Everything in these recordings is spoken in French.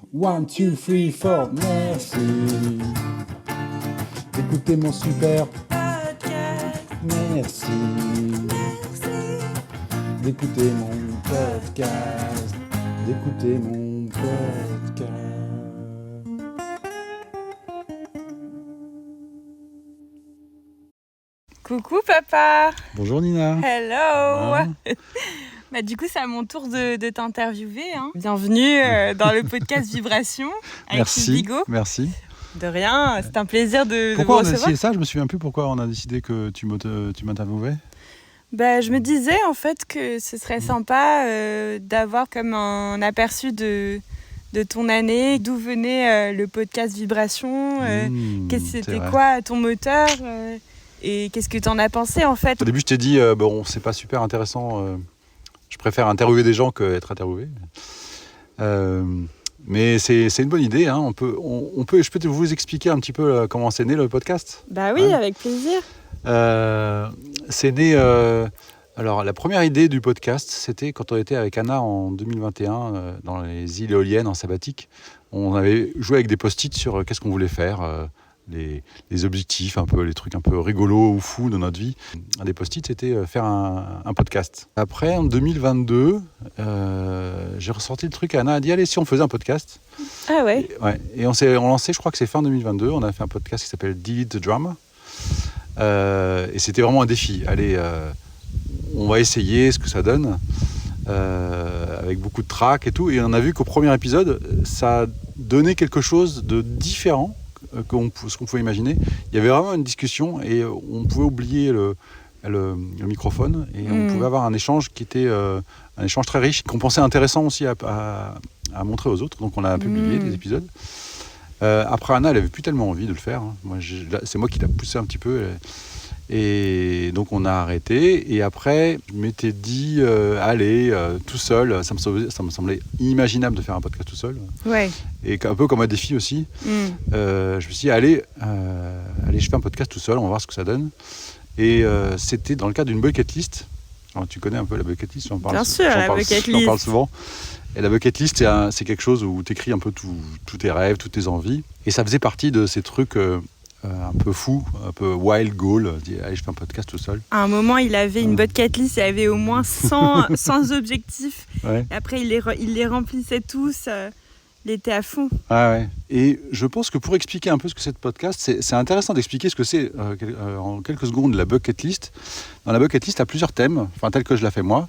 1, 2, 3, 4, merci d'écouter mon super podcast. Merci d'écouter mon podcast. D'écouter mon podcast. Coucou papa. Bonjour Nina. Hello. Bah, du coup, c'est à mon tour de t'interviewer. Hein. Bienvenue dans le podcast Vibration avec Merci. Bigo. Merci. De rien, c'est un plaisir de Pourquoi vous on a recevoir. décidé ça ? Je me souviens plus pourquoi on a décidé que tu m'interviewais. Bah, je me disais en fait que ce serait sympa d'avoir comme un aperçu de ton année, d'où venait le podcast Vibration, c'était quoi ton moteur et qu'est-ce que tu en as pensé en fait. Au début, je t'ai dit, bon, c'est pas super intéressant. Je préfère interviewer des gens qu'être interviewé. Mais c'est une bonne idée. Hein. Je peux vous expliquer un petit peu comment c'est né le podcast. Bah oui, avec plaisir. C'est né. Alors, la première idée du podcast, c'était quand on était avec Anna en 2021 dans les îles éoliennes en sabbatique. On avait joué avec des post-it sur qu'est-ce qu'on voulait faire. Les objectifs, un peu les trucs un peu rigolos ou fous de notre vie. Un des post-it, c'était faire un podcast. Après, en 2022, j'ai ressorti le truc. Anna a dit, allez, si on faisait un podcast. Ah ouais. Et on lancé, je crois que c'est fin 2022, on a fait un podcast qui s'appelle Delete the Drama. Et c'était vraiment un défi. Allez, on va essayer ce que ça donne, avec beaucoup de tracks et tout. Et on a vu qu'au premier épisode, ça donnait quelque chose de différent ce qu'on pouvait imaginer. Il y avait vraiment une discussion et on pouvait oublier le microphone et on pouvait avoir un échange qui était un échange très riche, qu'on pensait intéressant aussi à montrer aux autres. Donc on a publié des épisodes. Après Anna, elle avait plus tellement envie de le faire. Hein. C'est moi qui l'ai poussé un petit peu. Et donc on a arrêté. Et après, je m'étais dit, allez, tout seul. Ça me semblait inimaginable de faire un podcast tout seul. Ouais. Et un peu comme un défi aussi. Je me suis dit, allez, je fais un podcast tout seul. On va voir ce que ça donne. Et c'était dans le cadre d'une bucket list. Alors, tu connais un peu la bucket list, j'en parle souvent. Et la bucket list, c'est quelque chose où tu écris un peu tous tes rêves, toutes tes envies. Et ça faisait partie de ces trucs un peu fous, un peu wild goal. Allez, je fais un podcast tout seul. À un moment, il avait une bucket list, il avait au moins 100 objectifs. Ouais. Et après, il les remplissait tous. Il était à fond. Ah ouais. Et je pense que pour expliquer un peu ce que c'est le podcast, c'est intéressant d'expliquer ce que c'est en quelques secondes la bucket list. Dans la bucket list, tu as plusieurs thèmes, tel que je la fais moi.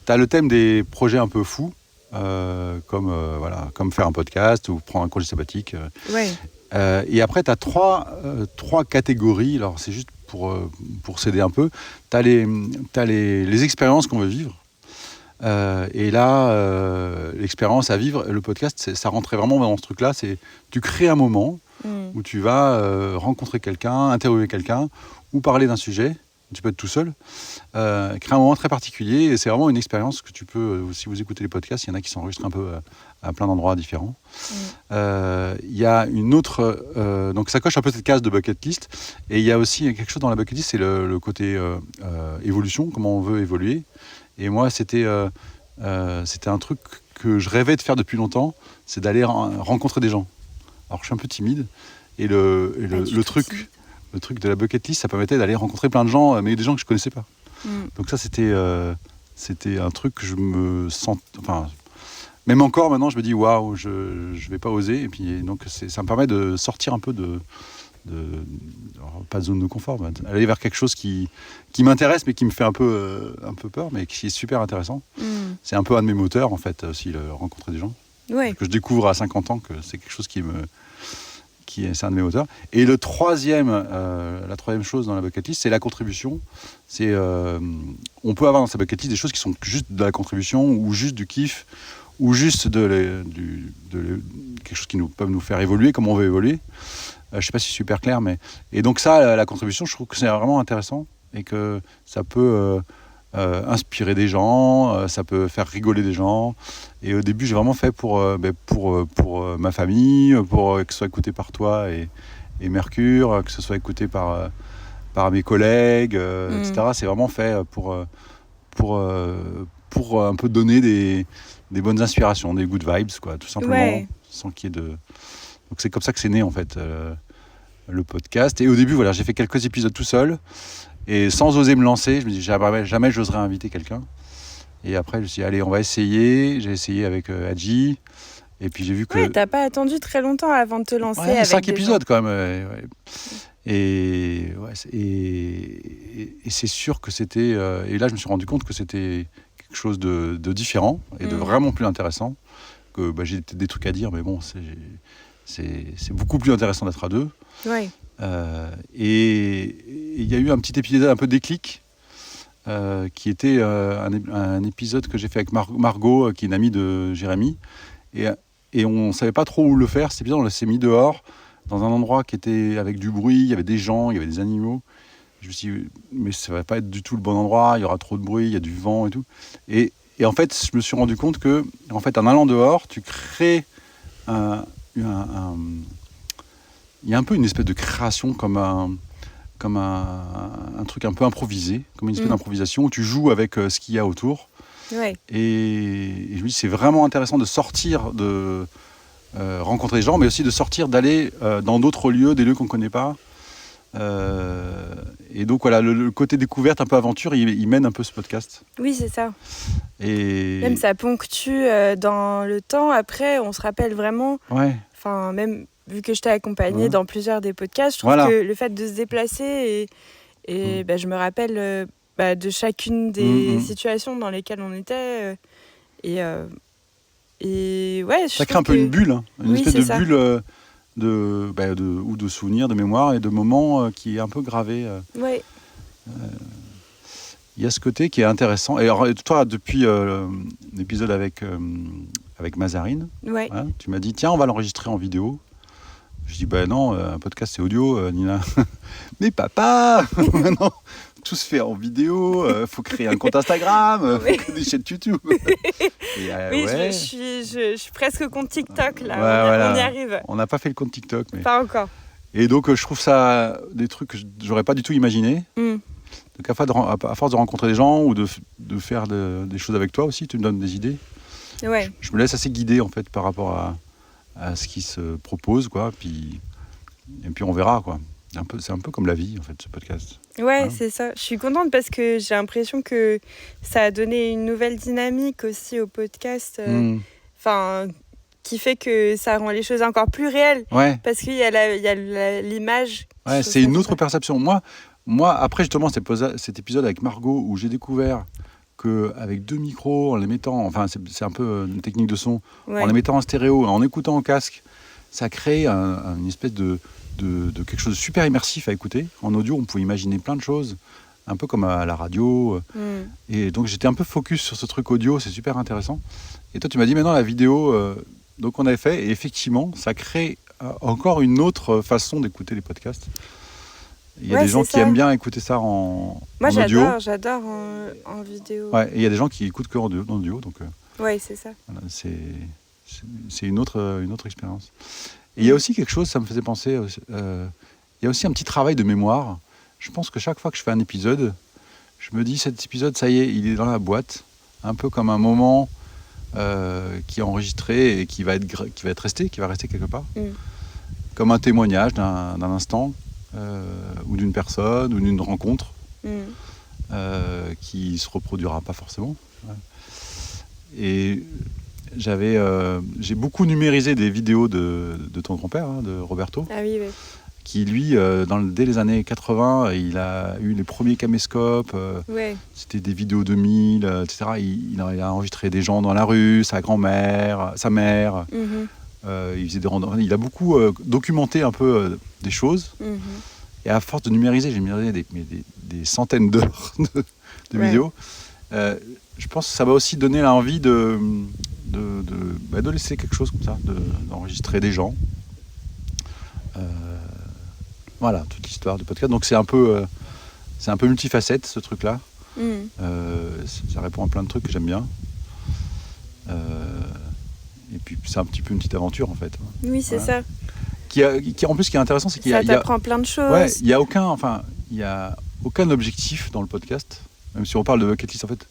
Tu as le thème des projets un peu fous, comme faire un podcast ou prendre un congé sabbatique. Ouais. Et après, tu as trois catégories. Alors, c'est juste pour s'aider un peu. Tu as les expériences qu'on veut vivre. Et là, l'expérience à vivre, le podcast, ça rentrait vraiment dans ce truc-là. C'est tu crées un moment où tu vas rencontrer quelqu'un, interviewer quelqu'un ou parler d'un sujet. Tu peux être tout seul. Créer un moment très particulier. Et c'est vraiment une expérience que tu peux, si vous écoutez les podcasts, il y en a qui s'enregistrent un peu à plein d'endroits différents. Il y a une autre... donc ça coche un peu cette case de bucket list. Et il y a aussi quelque chose dans la bucket list, c'est le côté évolution, comment on veut évoluer. Et moi, c'était un truc que je rêvais de faire depuis longtemps, c'est d'aller rencontrer des gens. Alors, je suis un peu timide, et le truc de la bucket list, ça permettait d'aller rencontrer plein de gens, mais des gens que je ne connaissais pas. Donc ça, c'était un truc que je me sens... Enfin, même encore, maintenant, je me dis, waouh, je ne vais pas oser. Et puis, donc, ça me permet de sortir un peu alors, pas de zone de confort, mais aller vers quelque chose qui m'intéresse mais qui me fait un peu peur, mais qui est super intéressant. C'est un peu un de mes moteurs en fait aussi, rencontrer des gens. Ouais. Que je découvre à 50 ans que c'est quelque chose c'est un de mes moteurs. Et la troisième chose dans la bucket list, c'est la contribution. On peut avoir dans sa bucket list des choses qui sont juste de la contribution ou juste du kiff ou juste quelque chose qui peuvent nous faire évoluer comme on veut évoluer. Je ne sais pas si c'est super clair, mais... Et donc ça, la contribution, je trouve que c'est vraiment intéressant et que ça peut inspirer des gens, ça peut faire rigoler des gens. Et au début, j'ai vraiment fait pour ma famille, pour que ce soit écouté par toi et Mercure, que ce soit écouté par mes collègues, etc. C'est vraiment fait pour un peu donner des bonnes inspirations, des good vibes, quoi, tout simplement. Ouais. sans qu'il y ait de... Donc c'est comme ça que c'est né en fait le podcast. Et au début, voilà, j'ai fait quelques épisodes tout seul et sans oser me lancer. Je me dis jamais j'oserais inviter quelqu'un. Et après, je me suis dit, allez, on va essayer. J'ai essayé avec Adji. Et puis j'ai vu que... Ouais, t'as pas attendu très longtemps avant de te lancer avec 5 épisodes gens. quand même. Ouais. Et c'est sûr que c'était... et là, je me suis rendu compte que c'était quelque chose de différent et de vraiment plus intéressant. Que j'ai des trucs à dire, mais bon, c'est beaucoup plus intéressant d'être à deux. Ouais. Et il y a eu un petit épisode un peu déclic, qui était un épisode que j'ai fait avec Margot, qui est une amie de Jérémy. Et on ne savait pas trop où le faire. Cet épisode, on s'est mis dehors, dans un endroit qui était avec du bruit, il y avait des gens, il y avait des animaux. Je me suis dit, mais ça ne va pas être du tout le bon endroit, il y aura trop de bruit, il y a du vent et tout. Et en fait, je me suis rendu compte que, en fait, en allant dehors, tu crées il y a un peu une espèce de création comme un truc un peu improvisé, comme une espèce d'improvisation où tu joues avec ce qu'il y a autour. Ouais. Et je me dis, c'est vraiment intéressant de sortir, de rencontrer des gens, mais aussi de sortir, d'aller dans d'autres lieux, des lieux qu'on ne connaît pas. Et donc voilà, le côté découverte, un peu aventure, il mène un peu ce podcast. Oui, c'est ça. Et même ça ponctue dans le temps. Après, on se rappelle vraiment. Ouais. Enfin, même vu que je t'ai accompagné dans plusieurs des podcasts, je trouve que le fait de se déplacer et je me rappelle de chacune des situations dans lesquelles on était. Et ouais, ça crée un peu une bulle, hein, une espèce de ça. bulle ou de souvenirs, de mémoire et de moments qui est un peu gravé. Ouais. Il y a ce côté qui est intéressant. Et alors, toi, depuis l'épisode avec Mazarine, tu m'as dit, tiens, on va l'enregistrer en vidéo. Je dis, non, un podcast c'est audio, Nina. Mais papa, maintenant, tout se fait en vidéo, faut créer un compte Instagram, faut créer des chaînes YouTube. Et, je suis presque compte TikTok, là, on y arrive. On n'a pas fait le compte TikTok. Mais... Pas encore. Et donc, je trouve ça des trucs que j'aurais pas du tout imaginé. Donc, à force de rencontrer des gens ou de faire des choses avec toi aussi, tu me donnes des idées. Ouais. Je me laisse assez guider, en fait, par rapport à ce qui se propose, quoi. Et puis on verra, quoi. C'est un peu comme la vie, en fait, ce podcast. Ouais, c'est ça. Je suis contente parce que j'ai l'impression que ça a donné une nouvelle dynamique aussi au podcast. Qui fait que ça rend les choses encore plus réelles. Ouais. Parce qu'il y a l'image. Ouais, c'est une autre perception. Moi, après, justement, cet épisode avec Margot où j'ai découvert qu'avec 2 micros, en les mettant, enfin, c'est un peu une technique de son, en les mettant en stéréo, en écoutant au casque, ça crée une espèce de quelque chose de super immersif à écouter. En audio, on pouvait imaginer plein de choses, un peu comme à la radio. Et donc, j'étais un peu focus sur ce truc audio, c'est super intéressant. Et toi, tu m'as dit, maintenant, la vidéo, donc on avait fait, et effectivement, ça crée encore une autre façon d'écouter les podcasts. Il y a des gens qui aiment bien écouter ça en audio. Moi, j'adore en vidéo. Ouais, et il y a des gens qui écoutent que en audio. Donc, ouais, c'est ça. Voilà, c'est une autre expérience. Et il y a aussi quelque chose, ça me faisait penser, il y a aussi un petit travail de mémoire. Je pense que chaque fois que je fais un épisode, je me dis, cet épisode, ça y est, il est dans la boîte, un peu comme un moment qui est enregistré et qui va rester quelque part, comme un témoignage d'un instant, ou d'une personne, ou d'une rencontre, qui se reproduira pas forcément. Ouais. Et j'ai beaucoup numérisé des vidéos de ton grand-père, de Roberto. Ah oui, oui. Qui lui, dès les années 80, il a eu les premiers caméscopes. C'était des vidéos 2000, etc. Il a enregistré des gens dans la rue, sa grand-mère, sa mère. Il faisait des randonnées. Il a beaucoup documenté un peu des choses. Et à force de numériser, j'ai numérisé des centaines d'heures de vidéos. Je pense que ça va aussi donner l'envie de laisser quelque chose comme ça, d'enregistrer des gens. Voilà, toute l'histoire du podcast. Donc c'est un peu multifacette, ce truc-là. Ça répond à plein de trucs que j'aime bien. Et puis c'est un petit peu une petite aventure, en fait. Oui, c'est ça. En plus, ce qui est intéressant, c'est qu'il ça t'apprend plein de choses. Ouais, il y a aucun objectif dans le podcast. Même si on parle de bucket list, en fait,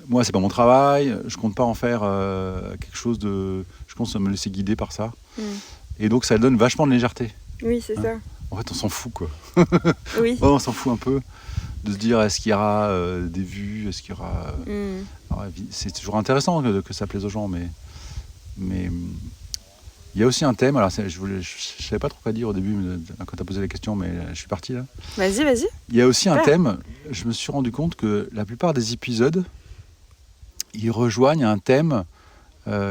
moi, c'est pas mon travail. Je compte pas en faire quelque chose de. Je commence à me laisser guider par ça. Mm. Et donc, ça donne vachement de légèreté. Oui, c'est ça. En fait, on s'en fout, quoi. Oui. On s'en fout un peu de se dire, est-ce qu'il y aura des vues, est-ce qu'il y aura... Alors, c'est toujours intéressant que ça plaise aux gens, mais il y a aussi un thème. Alors, je savais pas trop quoi dire au début quand tu as posé la question, mais je suis parti là. Vas-y. Il y a aussi un thème. Je me suis rendu compte que la plupart des épisodes, ils rejoignent un thème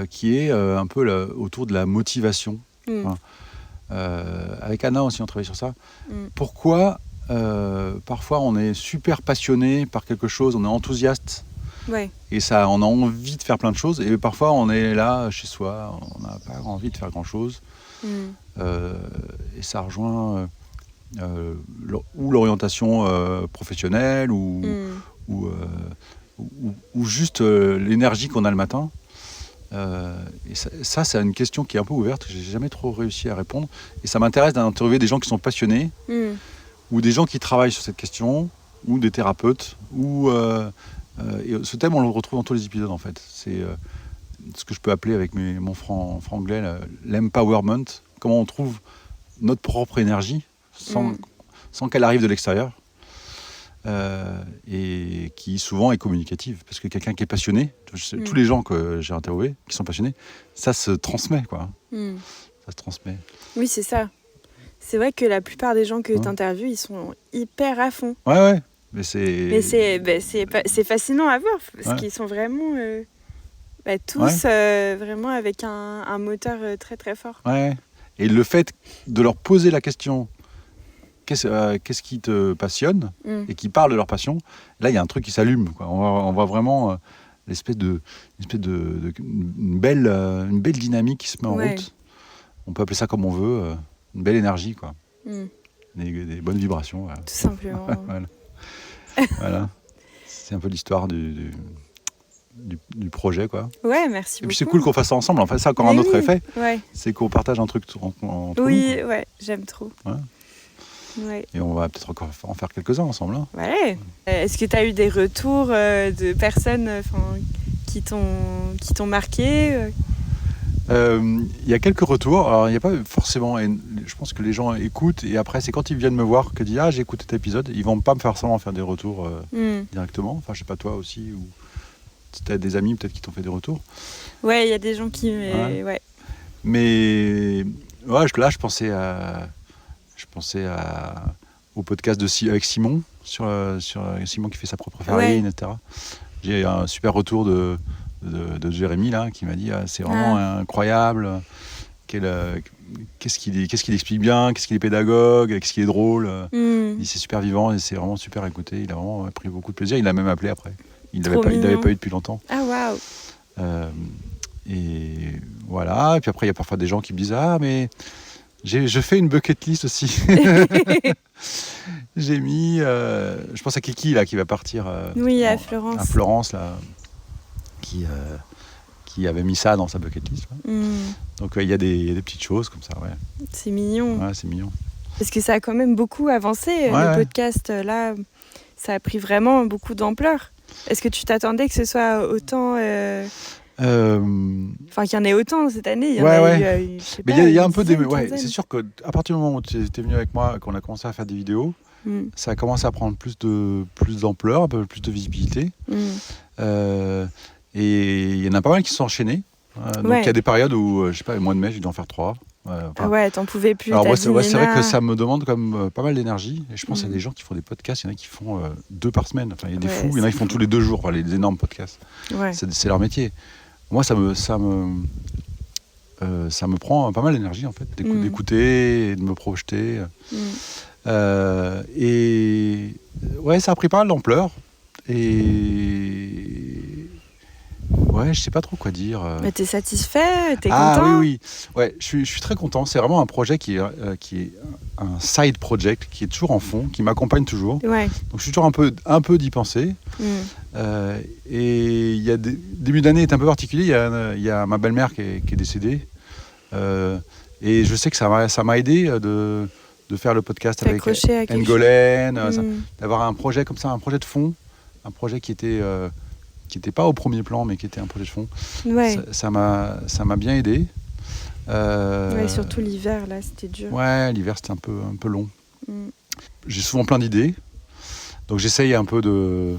qui est un peu autour de la motivation. Hein. Avec Anna aussi, on travaille sur ça. Pourquoi parfois on est super passionné par quelque chose, on est enthousiaste. Ouais. Et ça, on a envie de faire plein de choses. Et parfois, on est là, chez soi, on n'a pas envie de faire grand-chose. Et ça rejoint ou l'orientation professionnelle ou juste l'énergie qu'on a le matin. Et ça, c'est une question qui est un peu ouverte, que j'ai jamais trop réussi à répondre. Et ça m'intéresse d'interviewer des gens qui sont passionnés ou des gens qui travaillent sur cette question ou des thérapeutes et ce thème, on le retrouve dans tous les épisodes, en fait. C'est ce que je peux appeler avec mon franglais l'empowerment. Comment on trouve notre propre énergie sans qu'elle arrive de l'extérieur. Et qui souvent est communicative. Parce que quelqu'un qui est passionné, tous les gens que j'ai interviewés qui sont passionnés, ça se transmet, quoi. Ça se transmet. Oui, c'est ça. C'est vrai que la plupart des gens que tu interviews, ils sont hyper à fond. Ouais. Mais c'est fascinant à voir, parce qu'ils sont vraiment tous vraiment avec un moteur très très fort. Ouais. Et le fait de leur poser la question, qu'est-ce qui te passionne, et qu'ils parlent de leur passion, là il y a un truc qui s'allume, quoi. On voit vraiment une belle dynamique qui se met en route. On peut appeler ça comme on veut, une belle énergie, quoi. Des bonnes vibrations. Voilà. Tout simplement. Voilà. C'est un peu l'histoire du projet, quoi. Ouais, merci beaucoup. Et puis c'est cool qu'on fasse ça ensemble. En fait, ça a encore un autre effet. Ouais. C'est qu'on partage un truc entre nous. Oui, ouais, j'aime trop. Ouais. Et on va peut-être encore en faire quelques-uns ensemble. Hein. Ouais. Est-ce que tu as eu des retours de personnes qui t'ont marqué Il y a quelques retours. Alors, il n'y a pas forcément... Je pense que les gens écoutent. Et après, c'est quand ils viennent me voir que disent « Ah, j'ai écouté cet épisode ». Ils ne vont pas me faire seulement faire des retours directement. Enfin, je ne sais pas, toi aussi. Ou tu as des amis peut-être qui t'ont fait des retours. Ouais, il y a des gens qui... Ouais. Mais là, je pensais au podcast avec Simon, sur Simon qui fait sa propre farine, etc. J'ai un super retour de Jérémy là, qui m'a dit c'est vraiment incroyable, qu'est-ce qu'il explique bien, qu'est-ce qu'il est pédagogue, qu'est-ce qu'il est drôle. Il dit c'est super vivant et c'est vraiment super à écouter. Il a vraiment pris beaucoup de plaisir. Il l'a même appelé après. Il l'avait pas eu depuis longtemps. Ah waouh. Et voilà. Et puis après il y a parfois des gens qui me disent mais je fais une bucket list aussi. J'ai mis, je pense à Kiki là qui va partir. À Florence. À Florence là, qui avait mis ça dans sa bucket list. Donc il y a des petites choses comme ça, ouais. C'est mignon. Ouais, c'est mignon. Parce que ça a quand même beaucoup avancé le podcast là. Ça a pris vraiment beaucoup d'ampleur. Est-ce que tu t'attendais que ce soit autant Enfin, qu'il y en ait autant cette année, il y en a eu, je sais pas, mais il y a un peu des... c'est sûr qu'à partir du moment où tu étais venu avec moi, qu'on a commencé à faire des vidéos, ça a commencé à prendre plus d'ampleur, un peu plus de visibilité. Et il y en a pas mal qui se sont enchaînés. Donc il y a des périodes où, je sais pas, le mois de mai, j'ai dû en faire 3. T'en pouvais plus. Alors moi, c'est vrai que ça me demande quand même pas mal d'énergie. Et je pense qu'il y a des gens qui font des podcasts, il y en a qui font 2 par semaine. Enfin, il y a des fous, il y en a qui font tous les 2 jours, enfin, les énormes podcasts. C'est leur métier. Moi, ça me prend pas mal d'énergie, en fait, d'écouter et de me projeter. Et ça a pris pas mal d'ampleur. Et je sais pas trop quoi dire. Mais t'es satisfait, t'es content? Oui. Ouais, je suis très content. C'est vraiment un projet qui est un side project, qui est toujours en fond, qui m'accompagne toujours. Donc je suis toujours un peu d'y penser. Et il y a début d'année est un peu particulier. Il y a ma belle-mère qui est décédée. Et je sais que ça m'a aidé de faire le podcast avec Ngolène, d'avoir un projet comme ça, un projet de fond, un projet qui était était pas au premier plan, mais qui était un projet de fond. Ouais. Ça m'a bien aidé. Ouais, surtout l'hiver, là, c'était dur. Ouais, l'hiver, c'était un peu long. Mm. J'ai souvent plein d'idées, donc j'essaye un peu de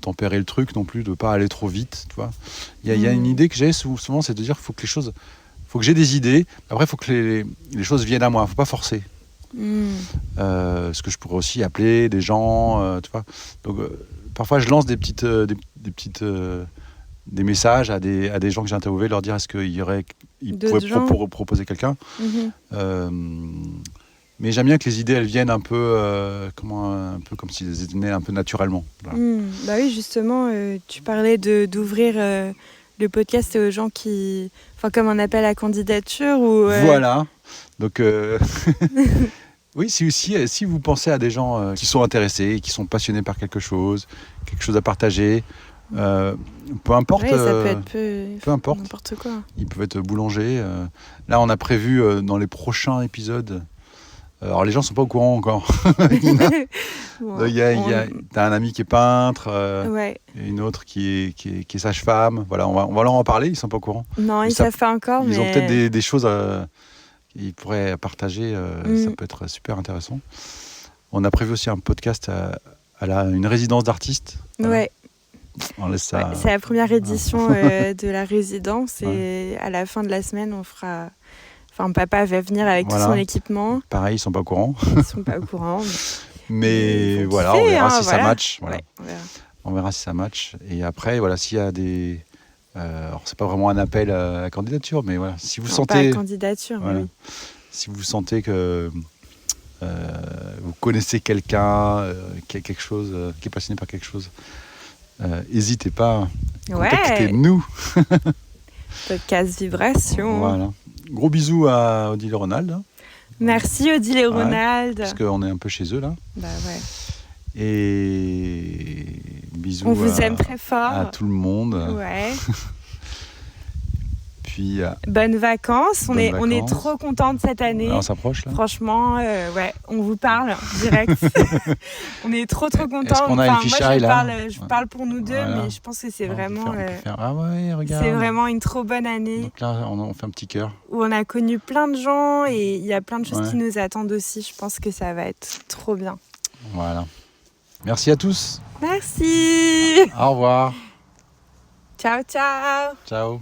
tempérer le truc non plus, de pas aller trop vite, tu vois. Il y a une idée que j'ai souvent, c'est de dire qu'il faut que j'ai des idées, après il faut que les choses viennent à moi, faut pas forcer. Ce que je pourrais aussi appeler des gens, tu vois. Donc parfois je lance des messages à des gens que j'ai interviewés, leur dire est-ce qu'ils pourraient proposer quelqu'un. Mais j'aime bien que les idées elles viennent un peu comme si elles venaient un peu naturellement. Voilà. Bah oui, justement, tu parlais d'ouvrir le podcast aux gens qui, enfin comme un appel à candidature ou. Voilà. Donc oui, si vous pensez à des gens qui sont intéressés, qui sont passionnés par quelque chose à partager. Peu importe, ouais, ça peut être peu importe. N'importe quoi. Ils peuvent être boulangers. Là, on a prévu dans les prochains épisodes. Alors, les gens sont pas au courant encore. T'as un ami qui est peintre, et une autre qui est sage-femme. Voilà, on va leur en parler. Ils sont pas au courant. Non, ils savent pas encore. Ils ont peut-être des choses qu'ils pourraient partager. Ça peut être super intéressant. On a prévu aussi un podcast à une résidence d'artistes. Voilà. Ouais. On laisse ça... c'est la première édition de la résidence et à la fin de la semaine, on fera. Enfin, papa va venir avec tout son équipement. Pareil, ils sont pas au courant. Ils sont pas au courant. Mais voilà, on verra si ça match. Voilà. Ouais, on verra si ça match. Et après, voilà, s'il y a des... alors, c'est pas vraiment un appel à la candidature, mais voilà, si vous sentez... Pas à candidature, voilà, oui. Si vous sentez que vous connaissez quelqu'un qui a quelque chose, qui est passionné par quelque chose, n'hésitez pas, contactez-nous. Podcast Vibration. Voilà. Gros bisous à Odile et Ronald. Merci Odile et Ronald. Parce qu'on est un peu chez eux là. Bah ouais. Et bisous. On vous aime très fort. À tout le monde. Ouais. Puis bonnes vacances. On est trop contents de cette année. On s'approche là. Franchement, ouais, on vous parle direct. On est trop contents. Est-ce qu'on a une fichaille là je parle pour nous deux, mais je pense que c'est vraiment. Ah ouais, regarde. C'est vraiment une trop bonne année. Donc là, on fait un petit cœur. Où on a connu plein de gens et il y a plein de choses qui nous attendent aussi. Je pense que ça va être trop bien. Voilà. Merci à tous. Merci. Au revoir. Ciao, ciao. Ciao.